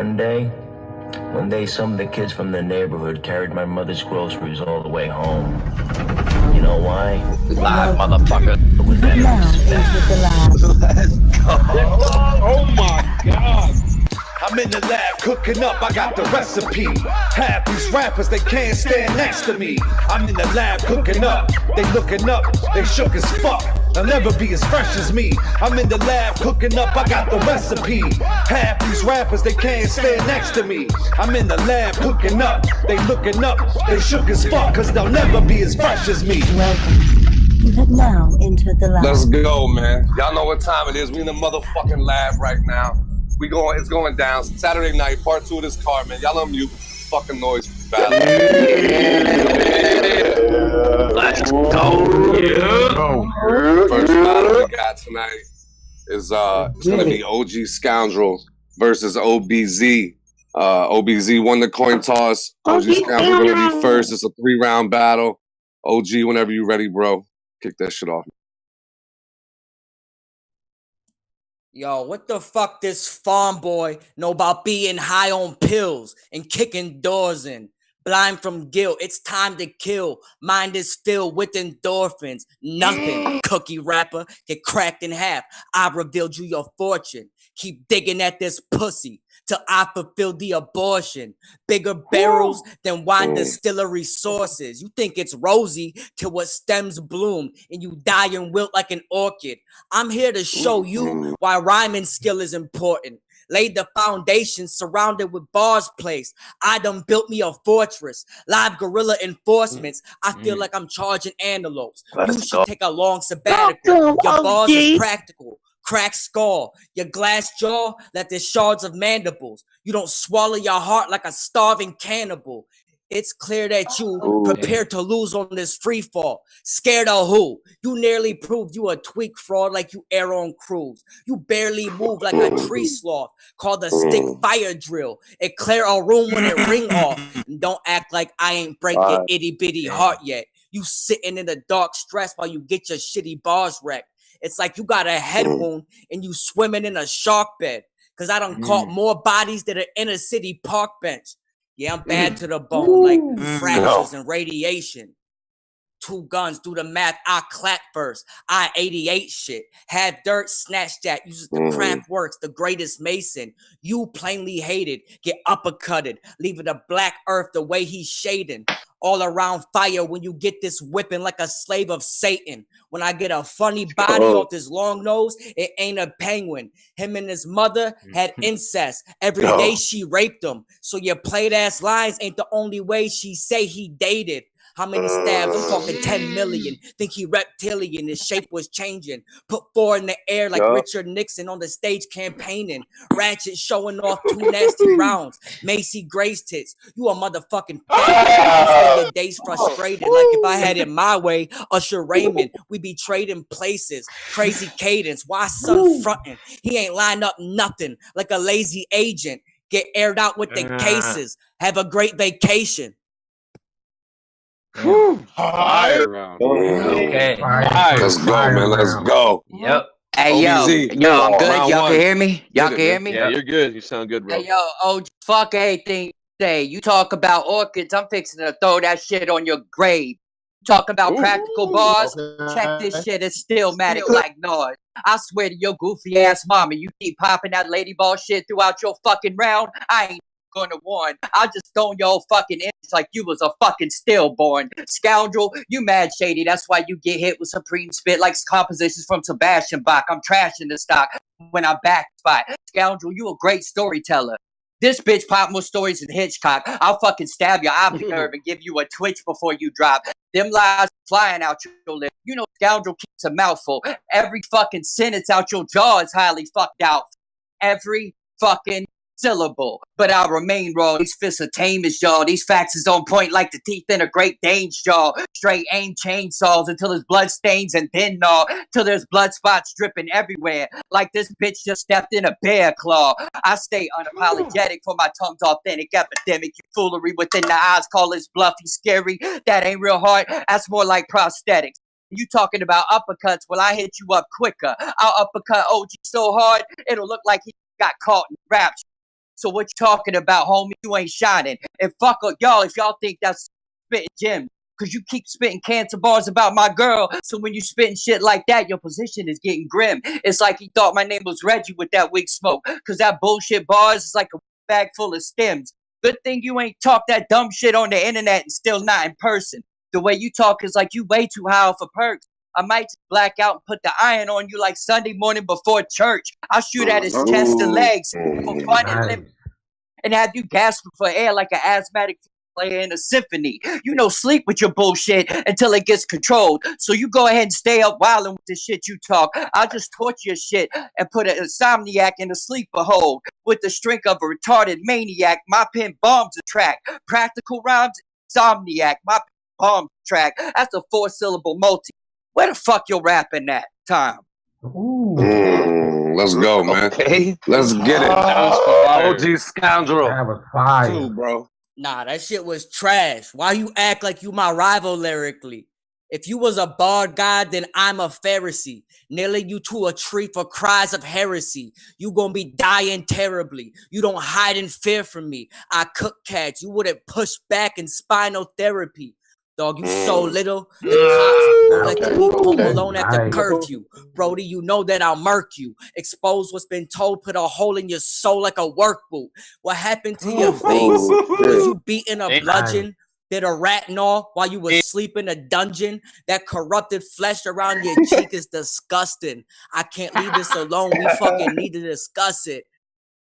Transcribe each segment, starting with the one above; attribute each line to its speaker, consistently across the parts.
Speaker 1: One day, some of the kids from the neighborhood carried my mother's groceries all the way home. You know why?
Speaker 2: Live, motherfucker.
Speaker 3: Let's go.
Speaker 4: Oh my God. I'm in the lab cooking up, I got the recipe. Half these rappers, they can't stand next to me. I'm in the lab cooking up, they looking up, they shook as fuck. They'll never be as fresh as me. I'm in the lab cooking up, I got the recipe. Half these rappers, they can't stand next to me. I'm in the lab cooking up, they looking up, they shook as fuck, cause they'll never be as fresh as me.
Speaker 3: Welcome. You have now entered the lab.
Speaker 2: Let's go, man. Y'all know what time it is. We in the motherfucking lab right now. It's going down. Saturday night, part 2 of this car, man. Y'all don't mute fucking noise battle.
Speaker 5: Let's go. Yeah.
Speaker 2: First battle we got tonight is it's gonna be OG Scoundrel versus OBZ. OBZ won the coin toss. OG Scoundrel gonna be first. It's a 3-round battle. OG, whenever you ready, bro. Kick that shit off.
Speaker 6: Yo, what the fuck this farm boy know about being high on pills and kicking doors in? Blind from guilt, it's time to kill. Mind is filled with endorphins. Nothing, cookie wrapper, get cracked in half. I revealed you your fortune. Keep digging at this pussy till I fulfill the abortion. Bigger barrels than wine distillery sources. You think it's rosy till what stems bloom and you die and wilt like an orchid. I'm here to show you why rhyming skill is important. Laid the foundation surrounded with bars placed. I done built me a fortress. Live guerrilla enforcements. I feel like I'm charging antelopes. You should take a long sabbatical. Your bars is practical. Crack skull, your glass jaw, let there's shards of mandibles. You don't swallow your heart like a starving cannibal. It's clear that you prepared to lose on this free fall. Scared of who? You nearly proved you a tweak fraud like you air on cruise. You barely move like a tree sloth called a stick fire drill. It clear a room when it ring off. And don't act like I ain't break your itty bitty heart yet. You sitting in the dark stress while you get your shitty bars wrecked. It's like you got a head wound and you swimming in a shark bed. Cause I done caught more bodies than an inner city park bench. Yeah, I'm bad to the bone, like fractures and radiation. 2 guns, do the math, I clap first. I 88 shit. Had dirt, snatch that, uses the craft works, the greatest mason. You plainly hated, get uppercutted, leaving the black earth the way he's shading. All around fire when you get this whipping like a slave of Satan. When I get a funny body off this long nose, it ain't a penguin. Him and his mother had incest. Every day she raped him. So your played ass lines ain't the only way she say he dated. How many stabs? I'm talking 10 million. Think he reptilian, his shape was changing. Put 4 in the air like Richard Nixon on the stage campaigning. Ratchet showing off 2 nasty rounds. Macy Grace tits. You a motherfucking fat. You spend your days frustrated. Like if I had it my way, Usher Raymond, we be trading places. Crazy cadence. Why son frontin'? He ain't lined up nothing like a lazy agent. Get aired out with the cases. Have a great vacation.
Speaker 4: Fire round.
Speaker 5: Okay.
Speaker 2: Let's go, man. Let's go.
Speaker 5: Yep.
Speaker 7: Hey,
Speaker 2: OBZ.
Speaker 7: yo, I'm good.
Speaker 2: Round
Speaker 7: Y'all
Speaker 2: one.
Speaker 7: can hear me? Y'all
Speaker 2: Hit
Speaker 7: can
Speaker 2: it,
Speaker 7: hear
Speaker 2: man.
Speaker 7: me?
Speaker 4: Yeah, you're good. You sound good, bro.
Speaker 7: Hey, yo, oh, fuck everything you say. You talk about orchids, I'm fixing to throw that shit on your grave. Talk about practical bars, check this shit, it's stillmatic like noise. I swear to your goofy ass mama, you keep popping that lady ball shit throughout your fucking round, I ain't gonna warn. I'll just stone your old fucking image like you was a fucking stillborn. Scoundrel, you mad shady, that's why you get hit with supreme spit like compositions from Sebastian Bach. I'm trashing the stock when I backspot. Scoundrel, you a great storyteller. This bitch pop more stories than Hitchcock. I'll fucking stab your optic nerve and give you a twitch before you drop. Them lies flying out your lip. You know Scoundrel keeps a mouthful. Every fucking sentence out your jaw is highly fucked out. Every fucking syllable. But I'll remain raw. These fists are tame as y'all. These facts is on point like the teeth in a Great Dane's jaw. Straight aim chainsaws until there's blood stains and then gnaw. Till there's blood spots dripping everywhere. Like this bitch just stepped in a bear claw. I stay unapologetic for my tongue's authentic epidemic. You foolery within the eyes call this bluffy scary. That ain't real hard. That's more like prosthetics. You talking about uppercuts? Well, I hit you up quicker. I'll uppercut OG so hard, it'll look like he got caught in rapture. So what you talking about, homie? You ain't shining. And fuck y'all if y'all think that's spitting gems. Cause you keep spitting cancer bars about my girl. So when you spitting shit like that, your position is getting grim. It's like he thought my name was Reggie with that weak smoke. Cause that bullshit bars is like a bag full of stems. Good thing you ain't talk that dumb shit on the internet and still not in person. The way you talk is like you way too high for perks. I might just black out and put the iron on you like Sunday morning before church. I'll shoot at his chest and legs for fun and have you gasping for air like an asthmatic player in a symphony. You know, sleep with your bullshit until it gets controlled. So you go ahead and stay up wilding with the shit you talk. I'll just torture your shit and put an insomniac in a sleeper hold. With the strength of a retarded maniac, my pen bombs a track. Practical rhymes, insomniac, my pen bombs a track. That's a 4-syllable multi. Where the fuck you rapping that time?
Speaker 2: Let's go, man.
Speaker 5: Okay.
Speaker 2: Let's get it. OG Scoundrel.
Speaker 8: That was fire.
Speaker 2: Too, bro.
Speaker 6: Nah, that shit was trash. Why you act like you my rival lyrically? If you was a bar god, then I'm a Pharisee, nailing you to a tree for cries of heresy. You gonna be dying terribly. You don't hide in fear from me. I cook cats. You wouldn't push back in spinal therapy. Dog, you so little, the cops won't let you leave home alone after curfew. Brody, you know that I'll murk you. Expose what's been told, put a hole in your soul like a work boot. What happened to your face? Was you beating a bludgeon? Did a rat gnaw while you was asleep in a dungeon? That corrupted flesh around your cheek is disgusting. I can't leave this alone. We fucking need to discuss it.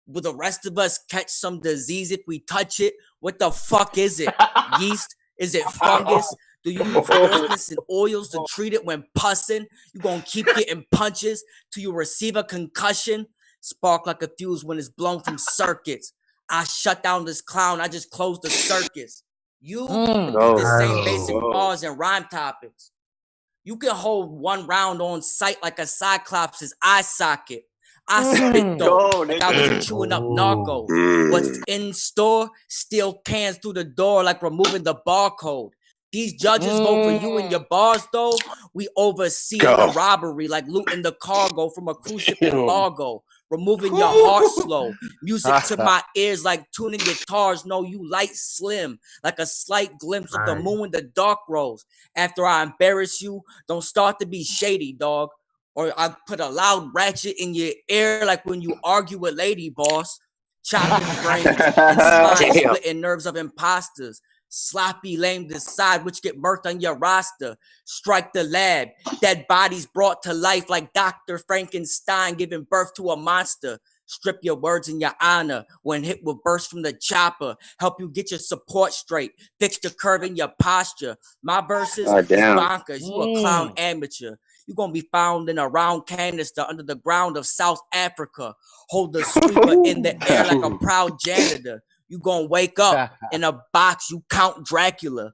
Speaker 6: Will the rest of us catch some disease if we touch it? What the fuck is it? Yeast? Is it fungus? Do you use ointments and oils to treat it when pussing? You gonna keep getting punches till you receive a concussion? Spark like a fuse when it's blown from circuits. I shut down this clown. I just closed the circus. You repeat the same basic bars and rhyme topics. You can hold one round on sight like a cyclops' eye socket. I spit though, like I was chewing up narcos. What's in store? Steal cans through the door like removing the barcode. These judges vote for you and your bars though. We oversee the robbery like looting the cargo from a cruise ship embargo. Removing your heart slow. Music to my ears like tuning guitars. No, you light slim. Like a slight glimpse of the moon in the dark rose. After I embarrass you, don't start to be shady, dog. Or I put a loud ratchet in your ear like when you argue with lady boss. Chopping brains and spine splitting nerves of imposters. Sloppy lame decide which get murked on your roster. Strike the lab. Dead bodies brought to life like Dr. Frankenstein giving birth to a monster. Strip your words in your honor when hit will burst from the chopper. Help you get your support straight. Fix the curve in your posture. My verses is bonkers. You a clown amateur. You're going to be found in a round canister under the ground of South Africa. Hold the sweeper in the air like a proud janitor. You're going to wake up in a box. You Count Dracula.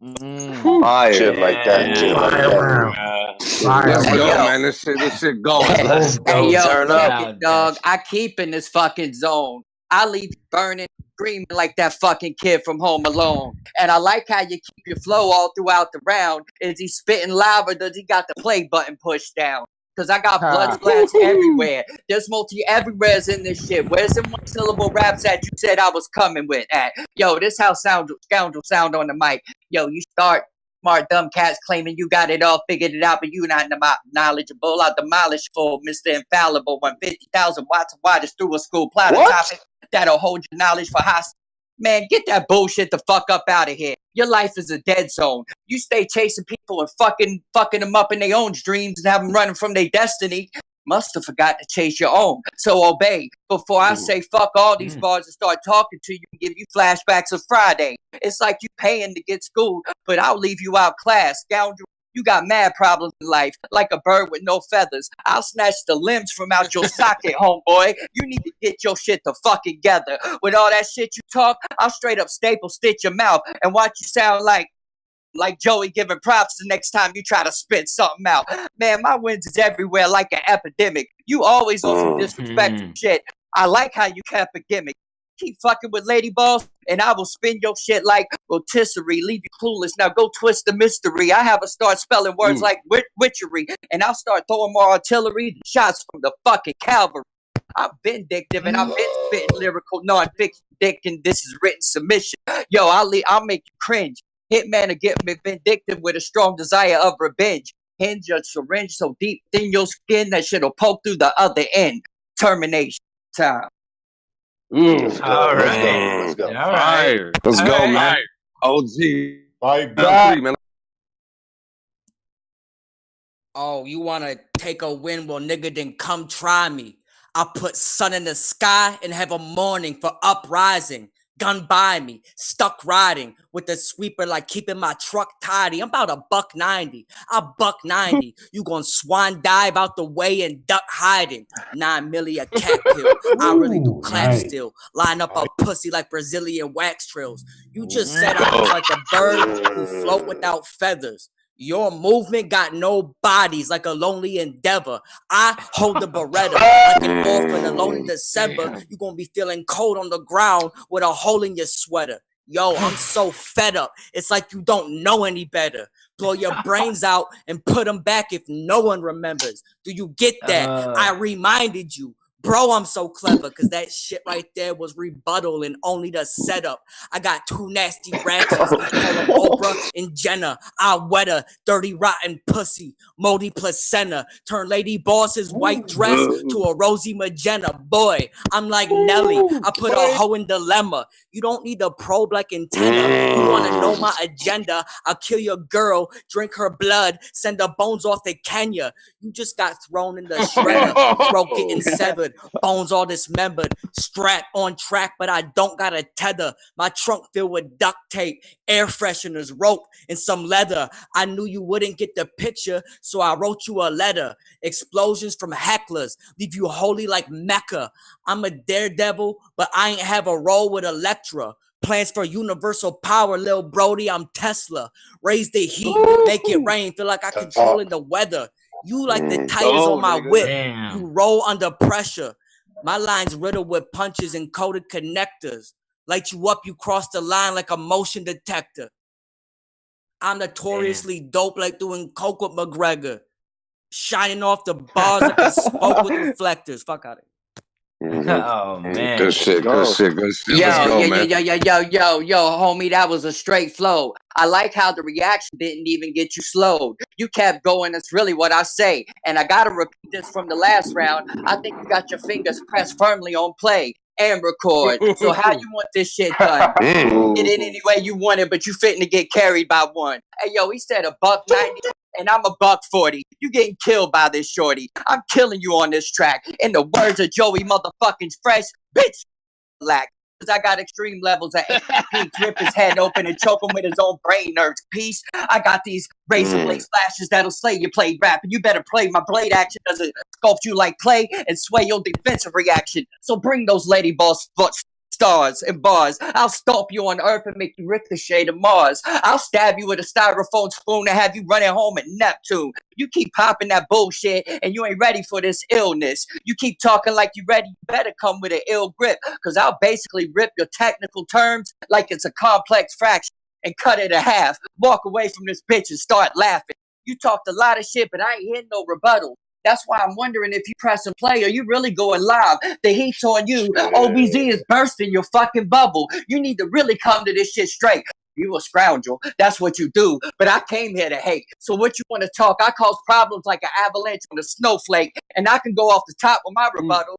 Speaker 5: Fire. Shit like that. Shit like that.
Speaker 2: Let's go, man. This shit going.
Speaker 5: Let's go.
Speaker 7: Hey, yo,
Speaker 5: turn up.
Speaker 7: dog. I keep in this fucking zone. I leave you burning, screaming like that fucking kid from Home Alone. And I like how you keep your flow all throughout the round. Is he spitting loud or does he got the play button pushed down? Because I got blood splats everywhere. There's multi-everywheres in this shit. Where's the one-syllable raps that you said I was coming with at? Yo, this how Scoundrel sound on the mic. Yo, you start smart dumb cats claiming you got it all figured it out, but you not knowledgeable. I'll demolish for Mr. Infallible when 50,000 watts of water through a school platter topic. That'll hold your knowledge for hostage. Man, get that bullshit the fuck up out of here. Your life is a dead zone. You stay chasing people and fucking them up in their own dreams and have them running from their destiny. Must have forgot to chase your own. So obey before I say fuck all these bars and start talking to you and give you flashbacks of Friday. It's like you paying to get schooled, but I'll leave you out class. Scoundrel, you got mad problems in life, like a bird with no feathers. I'll snatch the limbs from out your socket, homeboy. You need to get your shit the fuck together. With all that shit you talk, I'll straight up staple stitch your mouth and watch you sound like Joey giving props the next time you try to spit something out. Man, my wins is everywhere like an epidemic. You always on some disrespectful shit. I like how you kept a gimmick. Keep fucking with lady balls, and I will spin your shit like rotisserie, leave you clueless. Now go twist the mystery. I have her start spelling words like witchery, and I'll start throwing more artillery shots from the fucking cavalry. I'm vindictive and I've been spitting lyrical non-fiction dick, and this is written submission. Yo, I'll make you cringe. Hitman will get me vindictive with a strong desire of revenge. Hinge a syringe so deep in your skin that shit'll poke through the other end. Termination time.
Speaker 5: All right. Let's go.
Speaker 2: All right. Let's go, man. OG.
Speaker 5: Fight back.
Speaker 2: Man.
Speaker 6: Oh, you wanna take a win? Well, nigga, then come try me. I put sun in the sky and have a morning for uprising. Gun by me, stuck riding with the sweeper like keeping my truck tidy. I'm about $190. I $190. You gon' swan dive out the way and duck hiding. 9 milli a cat pill. I really do clap still. Line up a pussy like Brazilian wax trails. You just said I was like a bird who float without feathers. Your movement got no bodies like a lonely endeavor. I hold the Beretta like an orphan alone in December. You gonna be feeling cold on the ground with a hole in your sweater. Yo, I'm so fed up. It's like you don't know any better. Blow your brains out and put them back if no one remembers. Do you get that? I reminded you. Bro, I'm so clever because that shit right there was rebuttal and only the setup. I got 2 nasty ratchets, call them Oprah and Jenna. I wet her, dirty rotten pussy, moldy placenta. Turn Lady Boss's white dress to a rosy magenta. Boy, I'm like Nelly. I put a hoe in dilemma. You don't need a probe like antenna. You want to know my agenda? I'll kill your girl, drink her blood, send her bones off to Kenya. You just got thrown in the shredder, throat getting severed. Bones all dismembered, strapped on track, but I don't got a tether. My trunk filled with duct tape, air fresheners, rope, and some leather. I knew you wouldn't get the picture, so I wrote you a letter. Explosions from hecklers leave you holy like Mecca. I'm a daredevil, but I ain't have a role with Electra. Plans for universal power, Lil Brody, I'm Tesla. Raise the heat, make it rain, feel like I controlling the weather. You like the tires on my whip. Damn. You roll under pressure. My line's riddled with punches and coded connectors. Light you up, you cross the line like a motion detector. I'm notoriously dope like doing coke with McGregor. Shining off the bars like a smoke with reflectors. Fuck out of here.
Speaker 2: Oh man, good shit, good shit, good shit.
Speaker 7: Yo,
Speaker 2: Let's go,
Speaker 7: yo, homie, that was a straight flow. I like how the reaction didn't even get you slowed. You kept going, that's really what I say. And I gotta repeat this from the last round. I think you got your fingers pressed firmly on play and record. So how you want this shit done? Get it any way you want it, but you fitting to get carried by one. Hey, yo, he said $190. And I'm $140. You getting killed by this shorty. I'm killing you on this track. In the words of Joey motherfucking Fresh, bitch, black. Cause I got extreme levels of peaks, rip his head open and choke him with his own brain nerves. Peace. I got these razor blade slashes that'll slay your play rap. And you better play. My blade action doesn't sculpt you like clay and sway your defensive reaction. So bring those lady boss stars and bars. I'll stomp you on Earth and make you ricochet to Mars. I'll stab you with a styrofoam spoon and have you running home at Neptune. You keep popping that bullshit and you ain't ready for this illness. You keep talking like you ready, you better come with an ill grip. Cause I'll basically rip your technical terms like it's a complex fraction and cut it in half. Walk away from this bitch and start laughing. You talked a lot of shit, but I ain't hearing no rebuttal. That's why I'm wondering if you press and play, are you really going live? The heat's on you. OBZ is bursting your fucking bubble. You need to really come to this shit straight. You a scoundrel. That's what you do. But I came here to hate. So what you want to talk? I cause problems like an avalanche on a snowflake. And I can go off the top with my rebuttal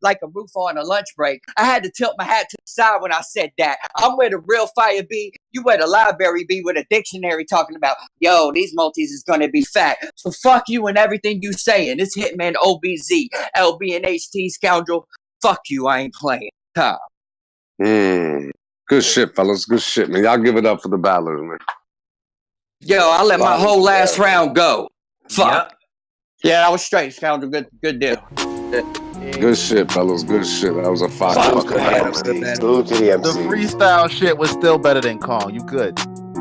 Speaker 7: like a roof on a lunch break. I had to tilt my hat to the side when I said that. I'm where the real fire be. You where the library be with a dictionary talking about, yo, these multis is going to be fat. So fuck you and everything you saying. It's Hitman OBZ, L.B and HT Scoundrel. Fuck you, I ain't playing. Tom.
Speaker 2: Good shit, fellas. Good shit, man. Y'all give it up for the battlers, man.
Speaker 7: Yo, I let my whole last round go. Fuck. Yep. Yeah, that was straight, Scoundrel. Good deal.
Speaker 2: Good shit, fellas. Good shit. That was a fire.
Speaker 5: The
Speaker 8: freestyle shit was still better than Kong. You good?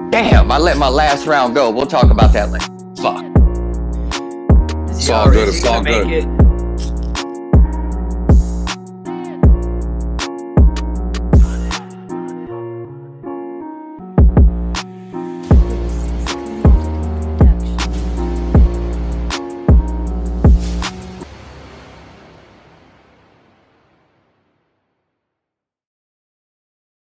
Speaker 7: Damn, I let my last round go. We'll talk about that later. Fuck.
Speaker 2: It's all good. It's all good.